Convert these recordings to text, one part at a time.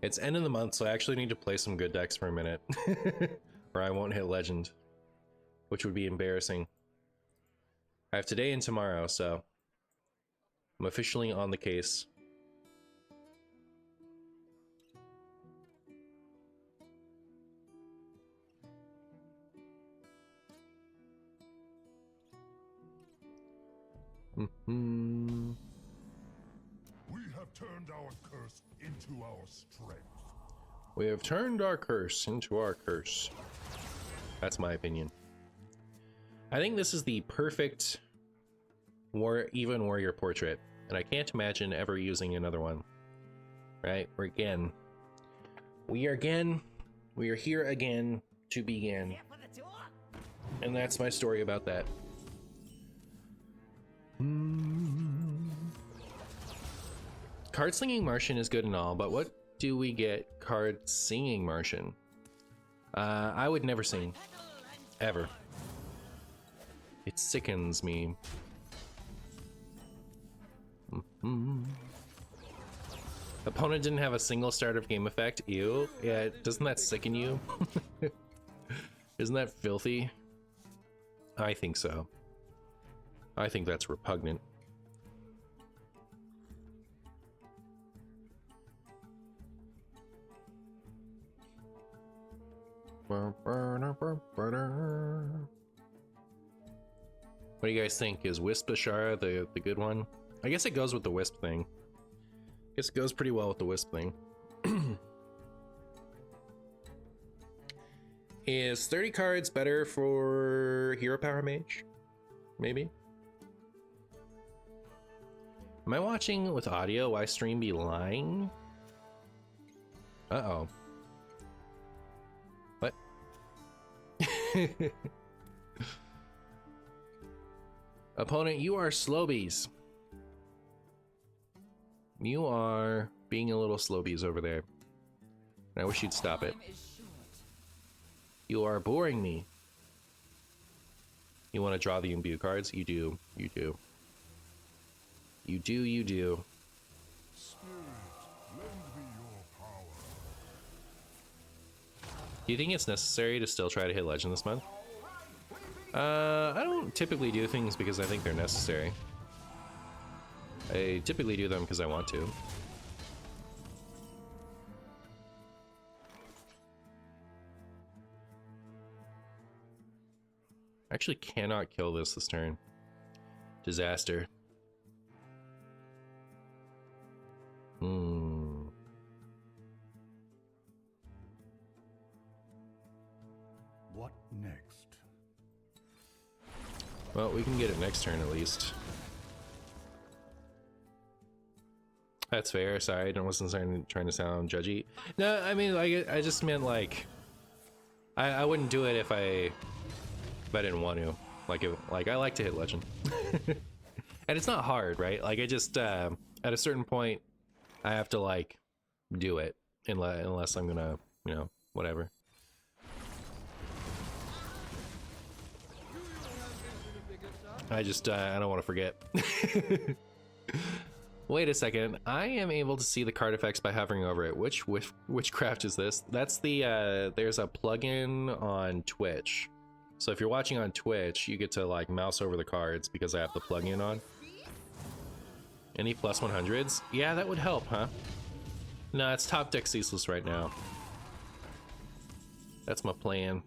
It's end of the month, so I actually need to play some good decks for a minute. Or I won't hit legend, which would be embarrassing. I have today and tomorrow, so I'm officially on the case. Mm-hmm. We have turned our curse into our strength. We have turned our curse into our curse. That's my opinion. I think this is the perfect even warrior portrait, and I can't imagine ever using another one. Right? We are here again to begin. And that's my story about that. Card slinging Martian is good and all, but what do we get card singing Martian? I would never sing. Ever. It sickens me. Opponent didn't have a single start of game effect. Ew. Yeah, doesn't that sicken you? Isn't that filthy? I think so. I think that's repugnant. What do you guys think? Is Wisp Ashara the good one? I guess it goes with the Wisp thing. I guess it goes pretty well with the Wisp thing. Is 30 cards better for Hero Power Mage? Maybe. Am I watching with audio? Why stream be lying? Uh-oh. What? Opponent, you are slowbies. You are being a little slowbies over there. And I wish you'd stop it. You are boring me. You want to draw the imbue cards? You do. You do. You do, you do. Spirit, lend me your power. Do you think it's necessary to still try to hit legend this month? I don't typically do things because I think they're necessary. I typically do them because I want to. I actually cannot kill this turn. Disaster. What next? Well, we can get it next turn at least. That's fair. Sorry, I wasn't trying to sound judgy. No, I mean, I just meant like, I wouldn't do it if I didn't want to. Like I like to hit legend, and it's not hard, right? Like I just at a certain point, I have to like do it unless I'm gonna, you know, whatever. I just I don't want to forget. Wait a second, I am able to see the card effects by hovering over it. Which craft is this? That's the there's a plugin on Twitch. So if you're watching on Twitch, you get to like mouse over the cards because I have the plugin on. Any plus 100s? Yeah, that would help, huh? No, it's top deck ceaseless right now. That's my plan.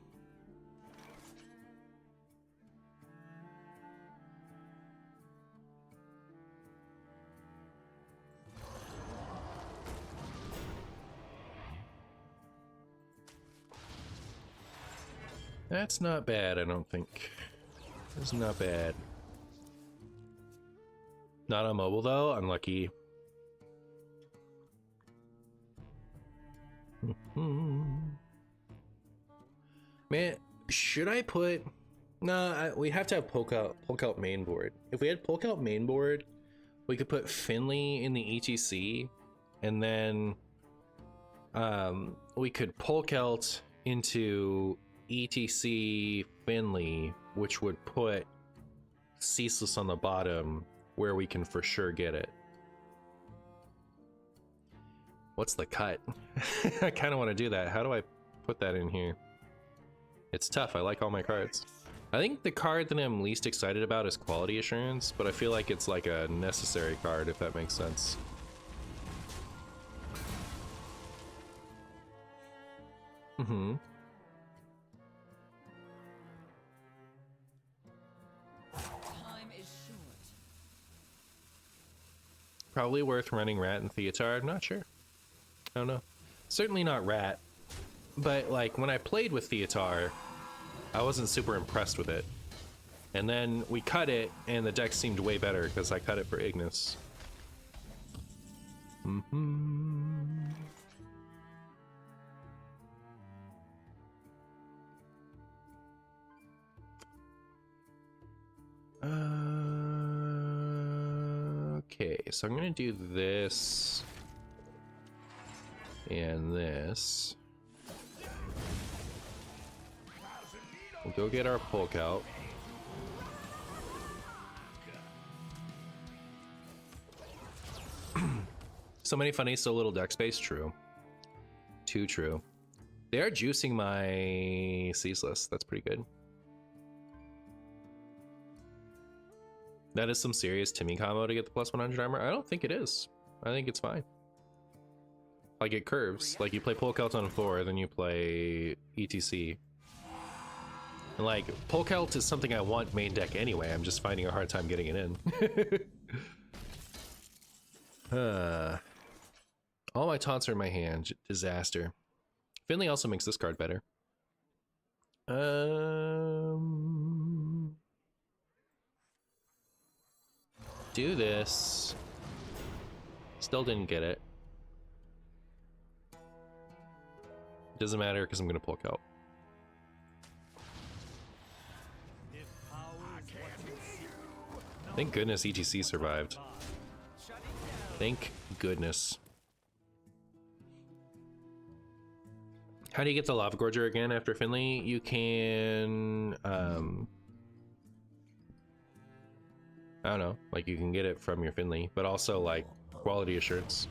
That's not bad, I don't think. It's not bad. Not on mobile though, unlucky. Man, should I put... No, we have to have poke out main board. If we had poke out main board, we could put Finley in the ETC, and then we could poke out into ETC Finley, which would put Ceaseless on the bottom where we can for sure get it. What's the cut? I kind of want to do that. How do I put that in here? It's tough. I like all my cards. I think the card that I'm least excited about is Quality Assurance, but I feel like it's like a necessary card, if that makes sense. Mm-hmm. Time is short. Probably worth running Rat and Theatar. I'm not sure. I don't know. Certainly not Rat. But like when I played with Theatar, I wasn't super impressed with it. And then we cut it and the deck seemed way better because I cut it for Ignis. Okay, so I'm gonna do this and this. We'll go get our Polk out. So many funny, so little deck space. True. Too true. They are juicing my ceaseless. That's pretty good. That is some serious Timmy combo to get the plus 100 armor. I don't think it is. I think it's fine. Like it curves. Like you play Polkelt on 4, then you play ETC. And like Polkelt is something I want main deck anyway. I'm just finding a hard time getting it in. All my taunts are in my hand. Disaster. Finley also makes this card better. Do this. Still didn't get it. Doesn't matter because I'm gonna Polk out. Thank goodness ETC survived. Thank goodness. How do you get the Lava Gorger again after Finley? You can, I don't know, like you can get it from your Finley, but also like Quality Assurance.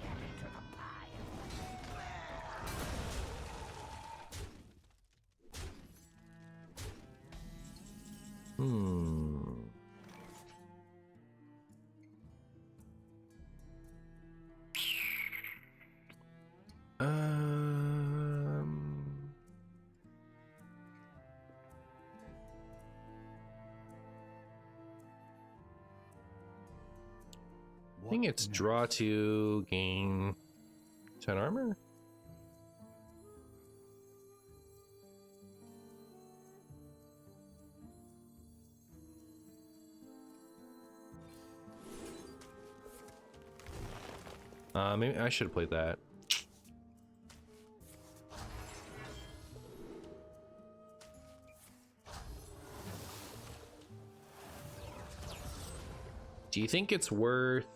I think it's draw 2, gain 10 armor. Maybe I should have played that. Do you think it's worth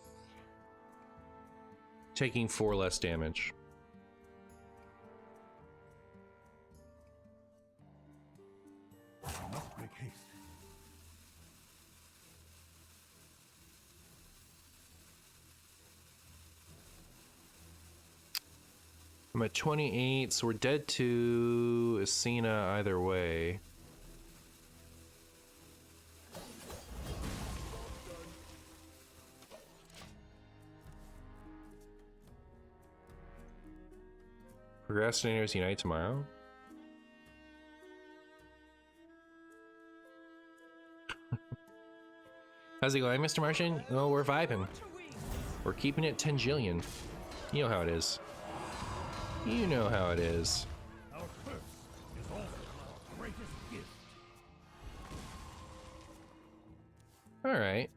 taking 4 less damage? I must make haste. I'm at 28, so we're dead to Asina either way. Procrastinators unite tomorrow. How's it going, Mr. Martian? Oh, we're vibing. We're keeping it 10 jillion. You know how it is. You know how it is. Our curse is also our greatest gift. Alright.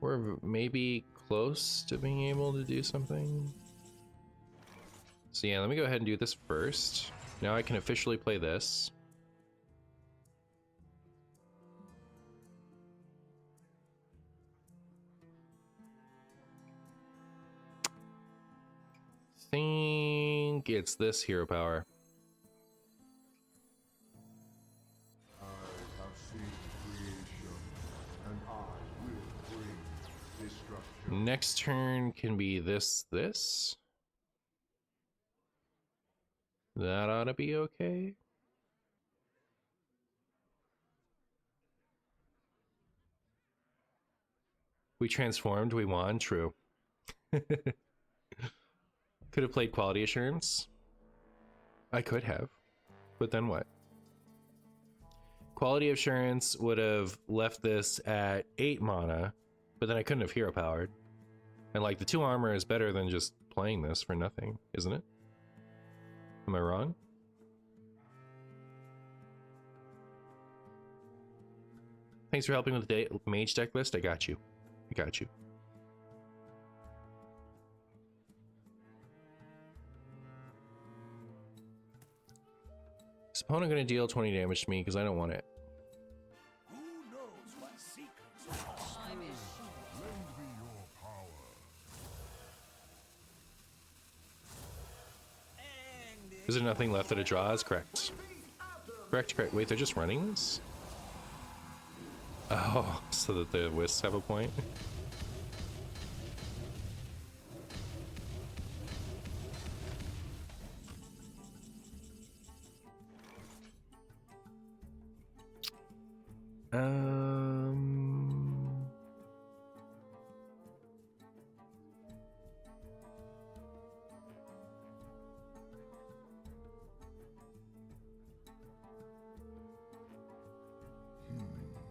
We're maybe close to being able to do something. So yeah, let me go ahead and do this first. Now I can officially play this. Think it's this hero power. I have seen creation, and I will bring destruction. Next turn can be this. That ought to be okay. We transformed, we won, true. Could have played quality assurance. I could have, but then what? Quality assurance would have left this at 8 mana, but then I couldn't have hero powered. And like the 2 armor is better than just playing this for nothing, isn't it? Am I wrong? Thanks for helping with the mage deck list. I got you. I got you. Is opponent gonna deal 20 damage to me because I don't want it? Who knows what secrets are Time is short. Lend me your power. Is there nothing left that it draws? Correct. Correct, correct. Wait, they're just running this? Oh, so that the wisps have a point?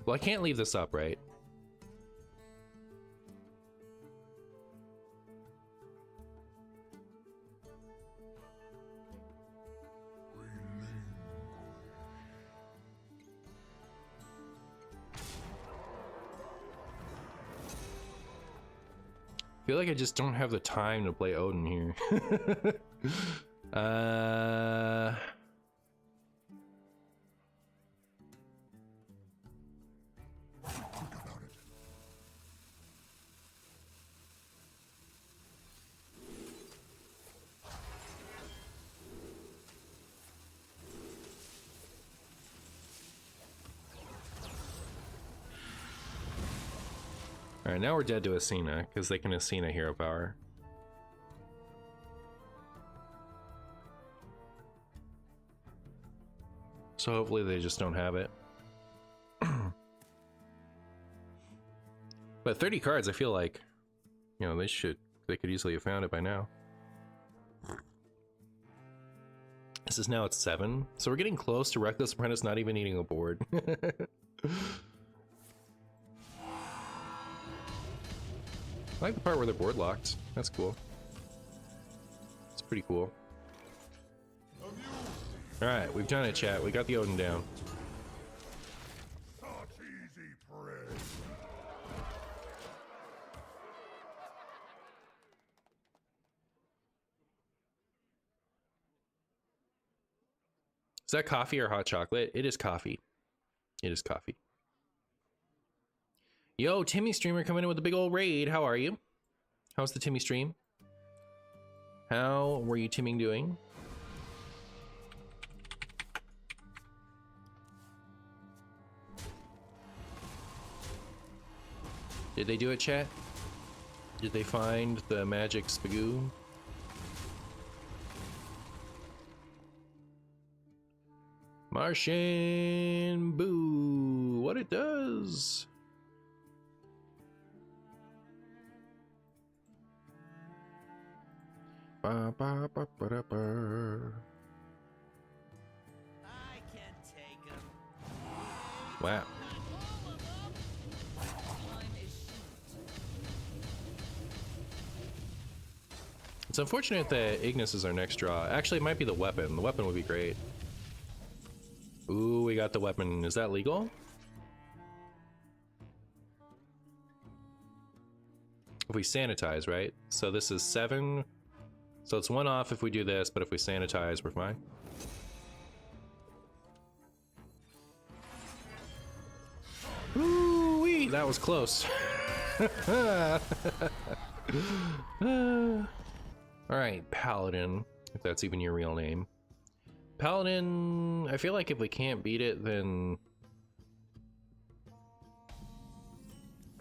Well, I can't leave this up, right? I feel like I just don't have the time to play Odyn here. Alright, now we're dead to Ascena, because they can Ascena hero power. So hopefully they just don't have it. But 30 cards, I feel like, you know, they could easily have found it by now. This is now at 7, so we're getting close to Reckless Apprentice not even needing a board. I like the part where they're board locked. That's cool. It's pretty cool. Alright, we've done it, chat. We got the Odyn down. Such easy prey. Is that coffee or hot chocolate? It is coffee. It is coffee. Yo, Timmy streamer coming in with a big old raid. How are you? How's the Timmy stream? How were you Timming doing? Did they do it, chat? Did they find the magic spagoo? MartianBuu, what it does? Ba, ba, ba, ba, da, ba. I can take him. Wow. Time is short. It's unfortunate that Ignis is our next draw. Actually, it might be the weapon. The weapon would be great. Ooh, we got the weapon. Is that legal? If we sanitize, right? So this is 7. So it's 1 off if we do this, but if we sanitize, we're fine. Ooh-wee, that was close. Alright, Paladin, if that's even your real name. Paladin, I feel like if we can't beat it, then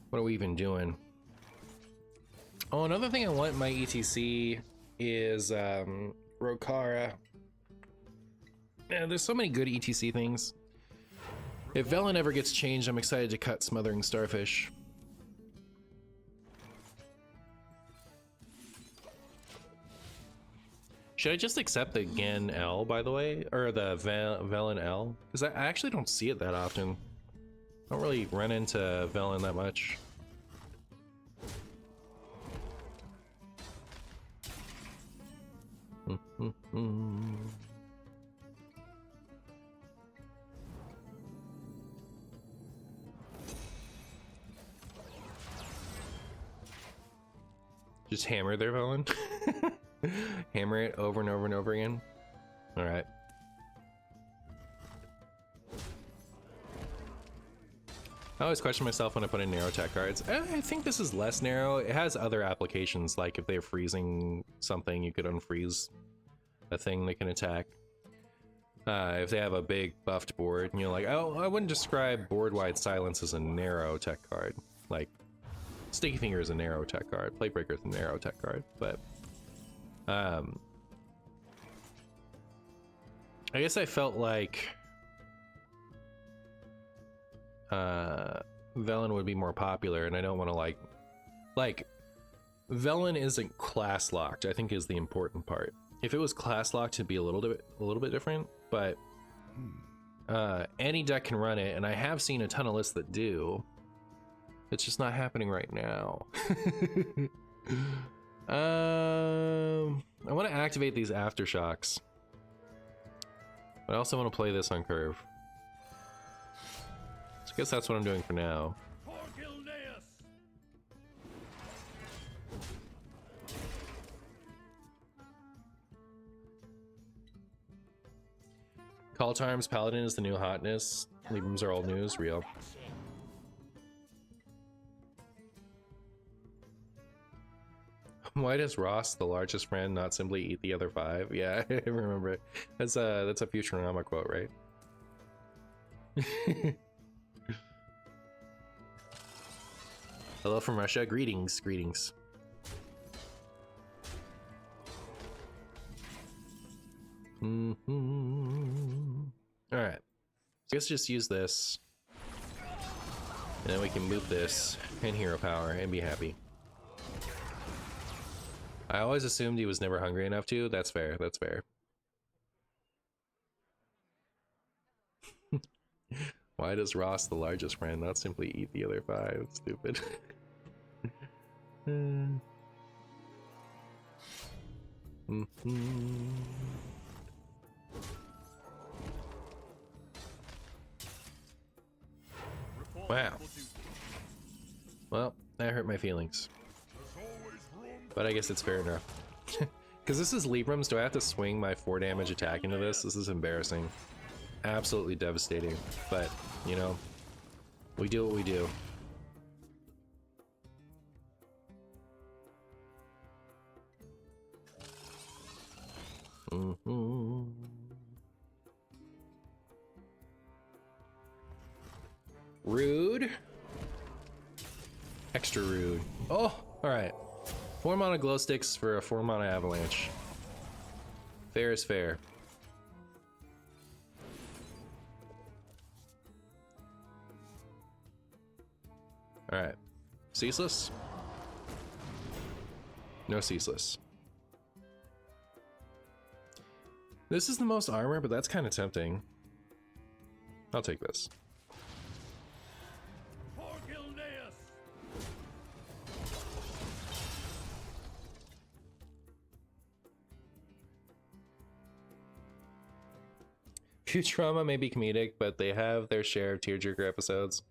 what are we even doing? Oh, another thing I want in my ETC is Rokara. Man, there's so many good ETC things. If Velen ever gets changed, I'm excited to cut Smothering Starfish. Should I just accept the Gen L, by the way? Or the Velen L? Because I actually don't see it that often. I don't really run into Velen that much. Just hammer their Velen. Hammer it over and over and over again. All right. I always question myself when I put in narrow tech cards. I think this is less narrow. It has other applications, like if they're freezing something, you could unfreeze a thing they can attack. If they have a big buffed board, you know, like, oh, I wouldn't describe board-wide silence as a narrow tech card. Like, Sticky Finger is a narrow tech card, Plate Breaker is a narrow tech card, but I guess I felt like Velen would be more popular, and I don't want to like Velen isn't class locked, I think is the important part. If it was class locked, it'd be a little bit different, but any deck can run it, and I have seen a ton of lists that do. It's just not happening right now. I want to activate these Aftershocks, but I also want to play this on curve. So I guess that's what I'm doing for now. Call Times Paladin is the new hotness. Librams are old news, real. Why does Ross, the largest friend, not simply eat the other five? Yeah, I remember it. That's a Futurama quote, right? Hello from Russia. Greetings, greetings. All right. So let's just use this, and then we can move this in hero power and be happy. I always assumed he was never hungry enough to. That's fair. That's fair. Why does Ross, the largest friend, not simply eat the other five? It's stupid. Wow. Well, that hurt my feelings. But I guess it's fair enough. Because this is Librams, do I have to swing my 4 damage attack into this? This is embarrassing. Absolutely devastating. But, you know, we do what we do. Rude. Extra rude. Oh, alright. 4 mana glow sticks for a 4 mana avalanche. Fair is fair. Alright. Ceaseless? No ceaseless. This is the most armor, but that's kind of tempting. I'll take this. Futurama may be comedic, but they have their share of tearjerker episodes.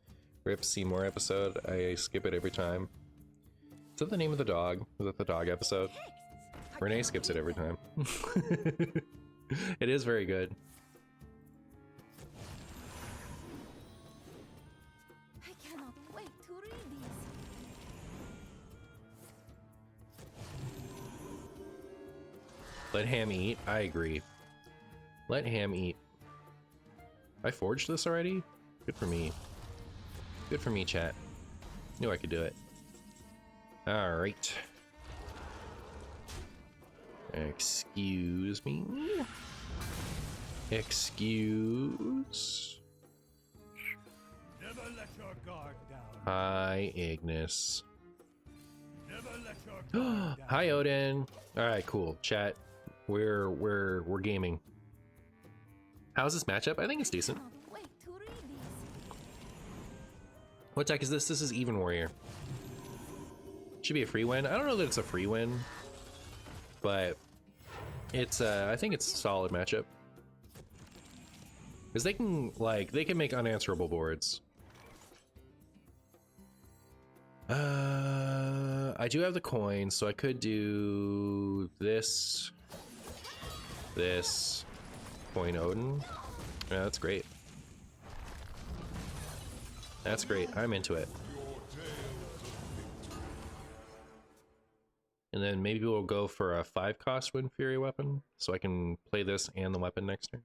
Rip Seymour episode, I skip it every time. Is that the name of the dog? Was that the dog episode? Renee skips it every time. It is very good. I cannot wait to read these. Let Ham eat. I agree. Let Ham eat. I forged this already? Good for me. Good for me, chat. Knew I could do it. Alright. Excuse me. Excuse. Never let your guard down. Hi, Ignis. Never let your guard down. Hi, Odyn. All right, cool. Chat. We're gaming. How's this matchup? I think it's decent. Cannot wait to read these. What deck is this? This is Even Warrior. Should be a free win. I don't know that it's a free win, but it's I think it's a solid matchup. Because they can make unanswerable boards. I do have the coin, so I could do this, coin Odyn. Yeah, that's great. That's great. I'm into it. And then maybe we'll go for a 5-cost Wind Fury weapon, so I can play this and the weapon next turn.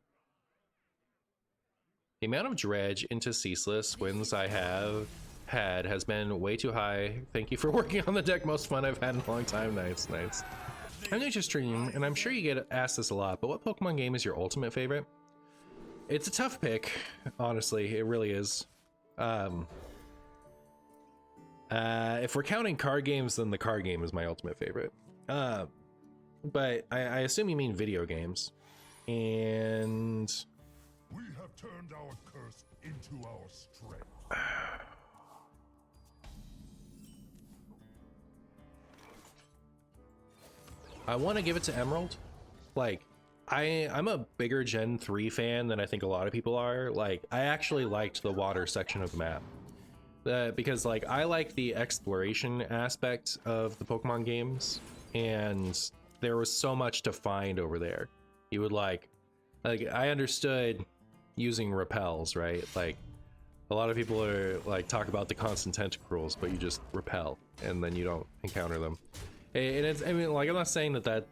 The amount of dredge into ceaseless wins I have had has been way too high. Thank you for working on the deck. Most fun I've had in a long time. Nice, nice. I'm new to stream, and I'm sure you get asked this a lot, but what Pokemon game is your ultimate favorite? It's a tough pick, honestly. It really is. If we're counting card games, then the card game is my ultimate favorite. But I assume you mean video games. And We have turned our curse into our strength. I want to give it to Emerald. Like, I'm a bigger Gen 3 fan than I think a lot of people are. Like, I actually liked the water section of the map. Because, like, I like the exploration aspect of the Pokemon games, and there was so much to find over there. You would, like I understood using repels, right? Like, a lot of people are, like, talk about the constant tentacruels, but you just repel, and then you don't encounter them. And it's, I mean, like, I'm not saying that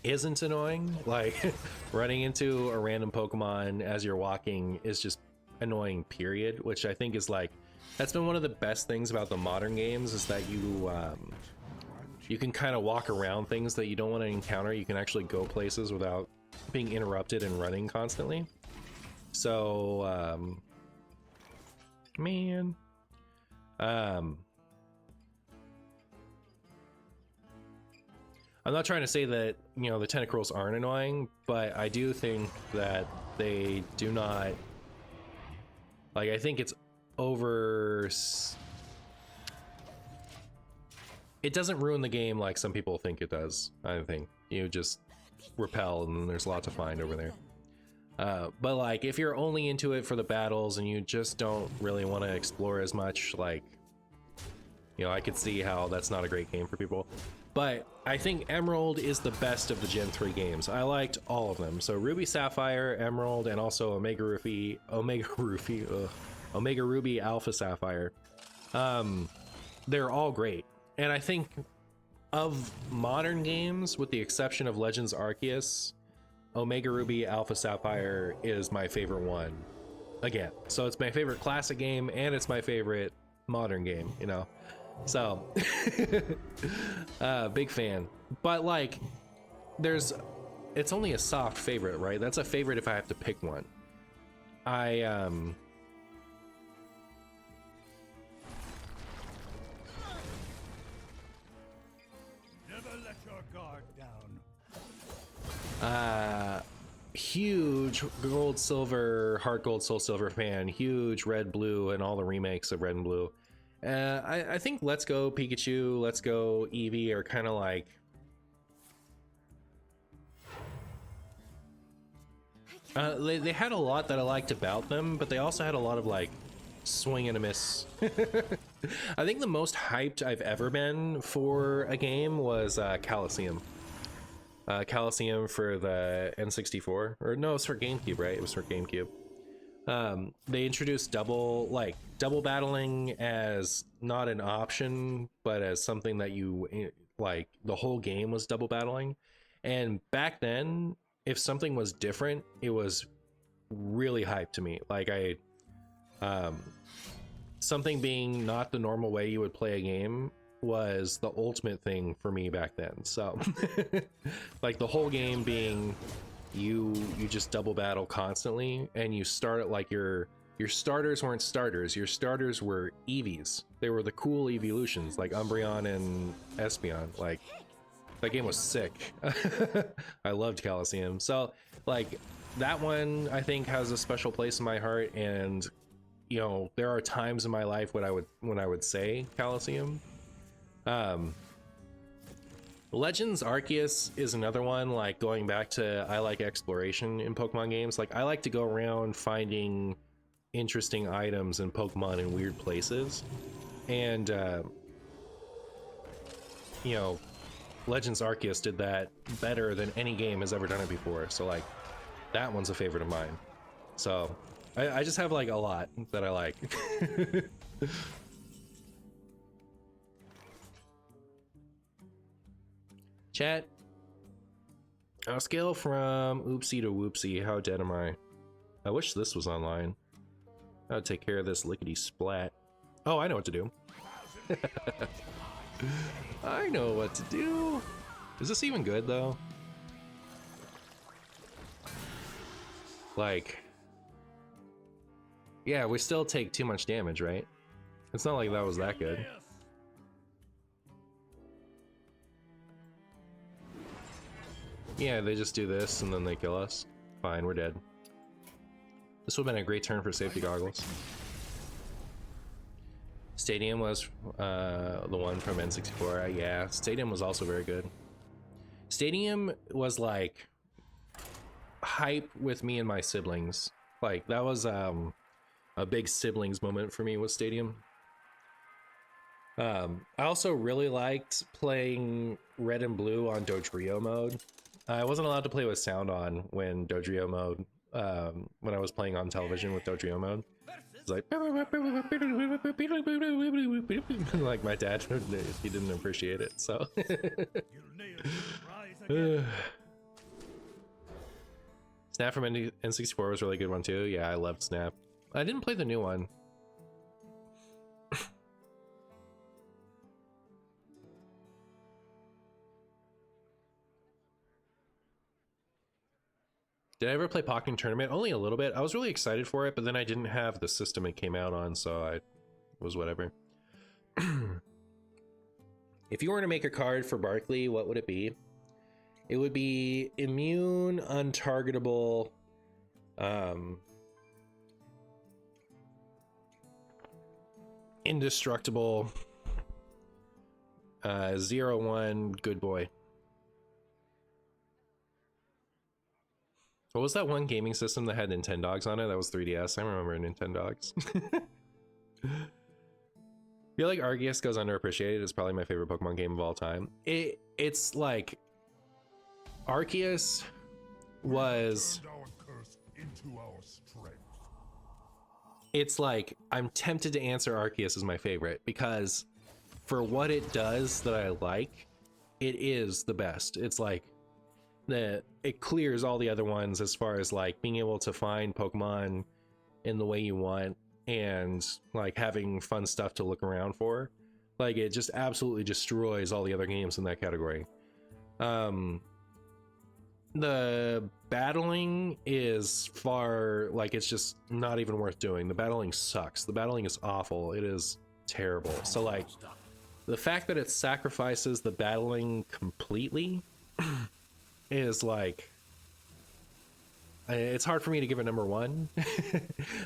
isn't annoying. Like, running into a random Pokemon as you're walking is just annoying, period, which I think is, like, that's been one of the best things about the modern games, is that you can kind of walk around things that you don't want to encounter. You can actually go places without being interrupted and running constantly. So man, I'm not trying to say that, you know, the tentacruels aren't annoying, but I do think that they do not, like, I think it's over. It doesn't ruin the game like some people think it does. I think you just repel and then there's a lot to find over there. But, like, if you're only into it for the battles and you just don't really want to explore as much, like, you know, I could see how that's not a great game for people. But I think Emerald is the best of the Gen 3 games. I liked all of them. So Ruby Sapphire, Emerald, and also Omega Ruby Alpha Sapphire. They're all great. And I think of modern games, with the exception of Legends Arceus, Omega Ruby Alpha Sapphire is my favorite one. Again, so it's my favorite classic game and it's my favorite modern game, you know? So, big fan. But, like, it's only a soft favorite, right? That's a favorite if I have to pick one. Never let your guard down. Huge Gold Silver, Heart Gold Soul Silver fan, huge Red Blue and all the remakes of Red and Blue. I think Let's Go Pikachu, Let's Go Eevee are kind of like, they had a lot that I liked about them, but they also had a lot of, like, swing and a miss. I think the most hyped I've ever been for a game was Coliseum. Coliseum for the N64, or no, it's for GameCube, right? It was for GameCube. They introduced double battling as not an option, but as something that you, like, the whole game was double battling. And back then, if something was different, it was really hyped to me. Like, something being not the normal way you would play a game was the ultimate thing for me back then. So like the whole game being you just double battle constantly, and you start at like your starters weren't starters, your starters were Eevees. They were the cool evolutions like Umbreon and Espeon. Like that game was sick. I loved Coliseum. So like that one I think has a special place in my heart, and you know, there are times in my life when I would say Coliseum. Legends Arceus is another one, like going back to, I like exploration in Pokemon games. Like I like to go around finding interesting items and Pokemon in weird places. And, you know, Legends Arceus did that better than any game has ever done it before. So like that one's a favorite of mine. So I just have like a lot that I like. Chat, on a scale from oopsie to whoopsie, how dead am I? I wish this was online. I would take care of this lickety splat. Oh, I know what to do. I know what to do. Is this even good though? Like, yeah, we still take too much damage, right? It's not like that was that good. Yeah, they just do this and then they kill us. Fine, we're dead. This would have been a great turn for safety goggles. Stadium was the one from N64. Yeah, Stadium was also very good. Stadium was like hype with me and my siblings. Like that was a big siblings moment for me with Stadium. I also really liked playing Red and Blue on Dodrio mode. I wasn't allowed to play with sound on when Dodrio mode, when I was playing on television with Dodrio mode. It's like, like my dad, he didn't appreciate it, so. Snap from N64 was a really good one too. Yeah, I loved Snap. I didn't play the new one. Did I ever play Pokémon Tournament? Only a little bit. I was really excited for it, but then I didn't have the system it came out on, so I was whatever. If you were to make a card for Barkley, what would it be? It would be immune, untargetable, indestructible, 0-1, good boy. What was that one gaming system that had Nintendogs on it? That was 3DS. I remember Nintendogs. I feel like Arceus goes underappreciated. It's probably my favorite Pokemon game of all time. It's like Arceus was. It's like I'm tempted to answer Arceus as my favorite because for what it does that I like, it is the best. It's like it clears all the other ones as far as like being able to find Pokemon in the way you want and like having fun stuff to look around for. Like it just absolutely destroys all the other games in that category. The battling is far, like it's just not even worth doing. The battling sucks. The battling is awful. It is terrible. So like the fact that it sacrifices the battling completely is like, it's hard for me to give it number one.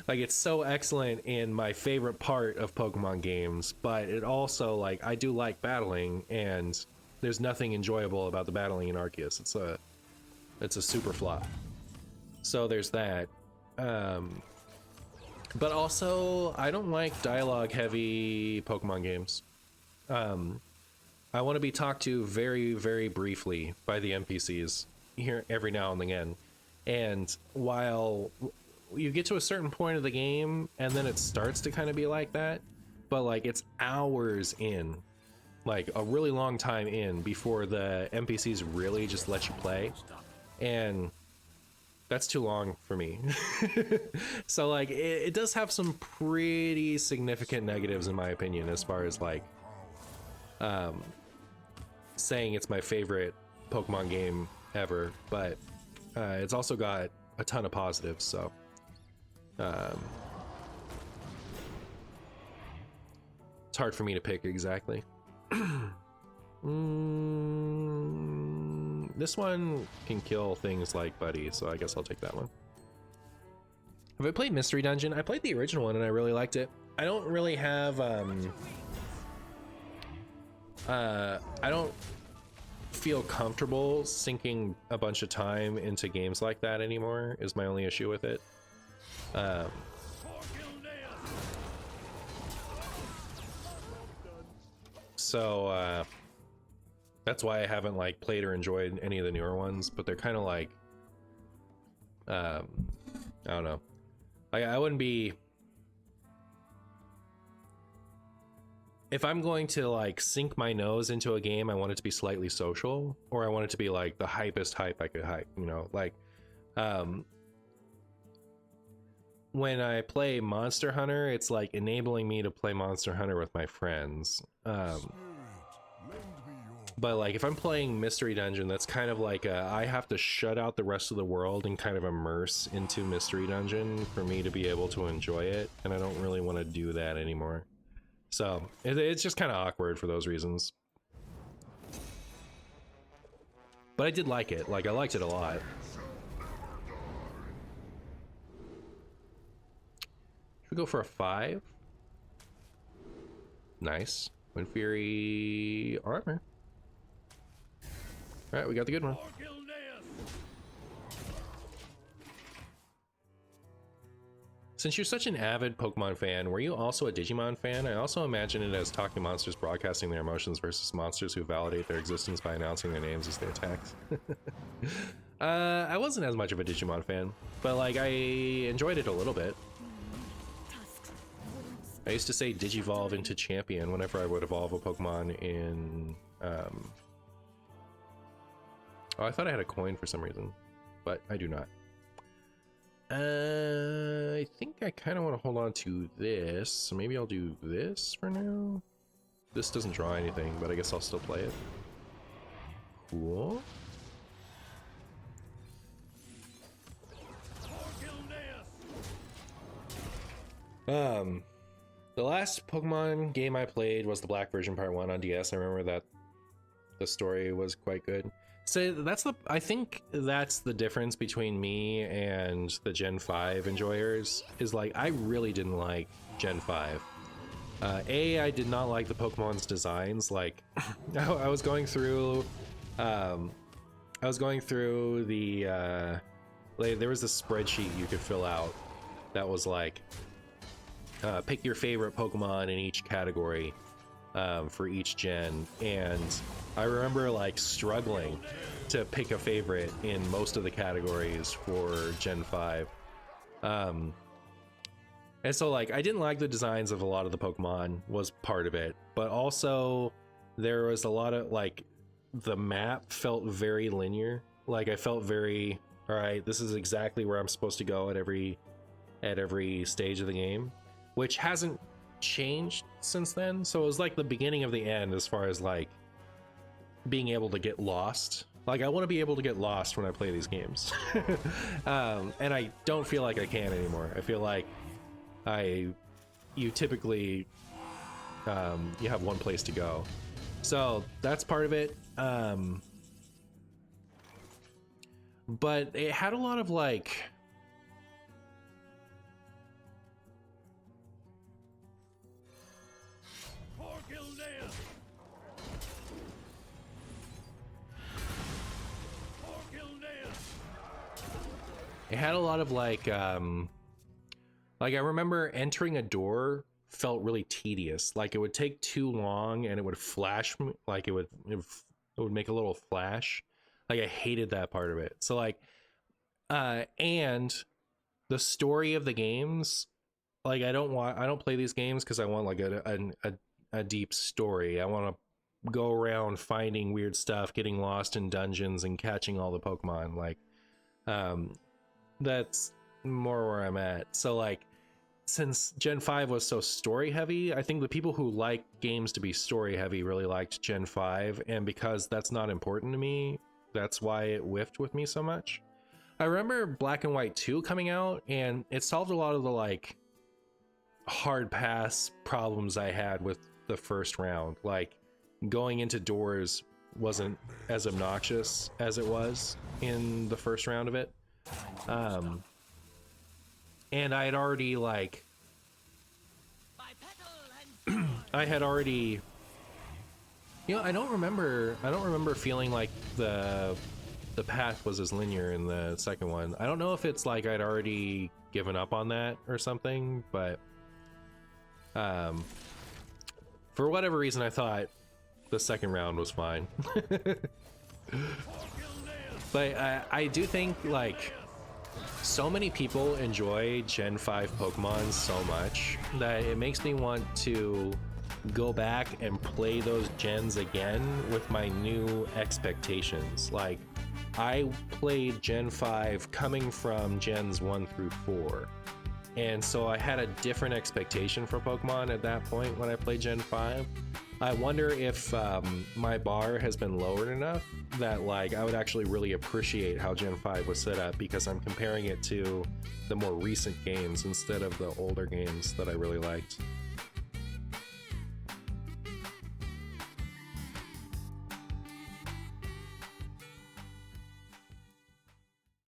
Like it's so excellent in my favorite part of Pokemon games, but it also like, I do like battling and there's nothing enjoyable about the battling in Arceus. It's a super flop. So there's that. But also I don't like dialogue heavy Pokemon games. I want to be talked to very, very briefly by the NPCs here every now and again. And while you get to a certain point of the game and then it starts to kind of be like that, but like it's hours in, like a really long time in before the NPCs really just let you play. And that's too long for me. So like it does have some pretty significant negatives in my opinion, as far as like saying it's my favorite Pokemon game ever, but it's also got a ton of positives, so it's hard for me to pick exactly. This one can kill things like Buddy, so I guess I'll take that one. Have I played Mystery Dungeon? I played the original one and I really liked it. I don't really have I don't feel comfortable sinking a bunch of time into games like that anymore, is my only issue with it. So that's why I haven't like played or enjoyed any of the newer ones, but they're kind of like I don't know. I wouldn't be, if I'm going to like sink my nose into a game, I want it to be slightly social, or I want it to be like the hypest hype I could hype, you know, like when I play Monster Hunter, it's like enabling me to play Monster Hunter with my friends. But like if I'm playing Mystery Dungeon, that's kind of like I have to shut out the rest of the world and kind of immerse into Mystery Dungeon for me to be able to enjoy it, and I don't really want to do that anymore. So it's just kind of awkward for those reasons. But I did like it. Like I liked it a lot. Should we go for a 5? Nice. Wind Fury armor. All right, we got the good one. Since you're such an avid Pokemon fan, were you also a Digimon fan? I also imagine it as talking monsters broadcasting their emotions versus monsters who validate their existence by announcing their names as they attack. I wasn't as much of a Digimon fan, but like I enjoyed it a little bit. I used to say Digivolve into Champion whenever I would evolve a Pokemon in oh, I thought I had a coin for some reason, but I do not. I think I kind of want to hold on to this, so maybe I'll do this for now. This doesn't draw anything, but I guess I'll still play it. Cool. The last Pokemon game I played was the Black version Part 1 on DS. I remember that the story was quite good. So that's I think that's the difference between me and the Gen 5 enjoyers, is like I really didn't like Gen 5. I did not like the Pokemon's designs. Like I was going through the like, there was a spreadsheet you could fill out that was like pick your favorite Pokemon in each category for each gen, and I remember like struggling to pick a favorite in most of the categories for Gen 5. And so like I didn't like the designs of a lot of the Pokemon, was part of it, but also there was a lot of like the map felt very linear. Like I felt very, all right, this is exactly where I'm supposed to go at every stage of the game, which hasn't changed since then. So it was like the beginning of the end as far as like being able to get lost. Like I want to be able to get lost when I play these games. And I don't feel like I can anymore. I feel like you typically you have one place to go, so that's part of it. But it had a lot of like like I remember entering a door felt really tedious. Like it would take too long and it would flash, like it would make a little flash. Like I hated that part of it. So like and the story of the games, like I don't play these games because I want like a deep story. I want to go around finding weird stuff, getting lost in dungeons and catching all the Pokemon. Like that's more where I'm at. So like since Gen 5 was so story heavy, I think the people who like games to be story heavy really liked Gen 5, and because that's not important to me, that's why it whiffed with me so much. I remember Black and White 2 coming out, and it solved a lot of the like hard pass problems I had with the first round. Like going into doors wasn't as obnoxious as it was in the first round of it. And I had already like I had already, you know, I don't remember feeling like the path was as linear in the second one. I don't know if it's like I'd already given up on that or something, but for whatever reason I thought the second round was fine. But I do think like so many people enjoy Gen 5 Pokemon so much that it makes me want to go back and play those gens again with my new expectations. Like, I played Gen 5 coming from Gens 1 through 4. And so I had a different expectation for Pokemon at that point when I played Gen 5. I wonder if my bar has been lowered enough that like I would actually really appreciate how Gen 5 was set up, because I'm comparing it to the more recent games instead of the older games that I really liked.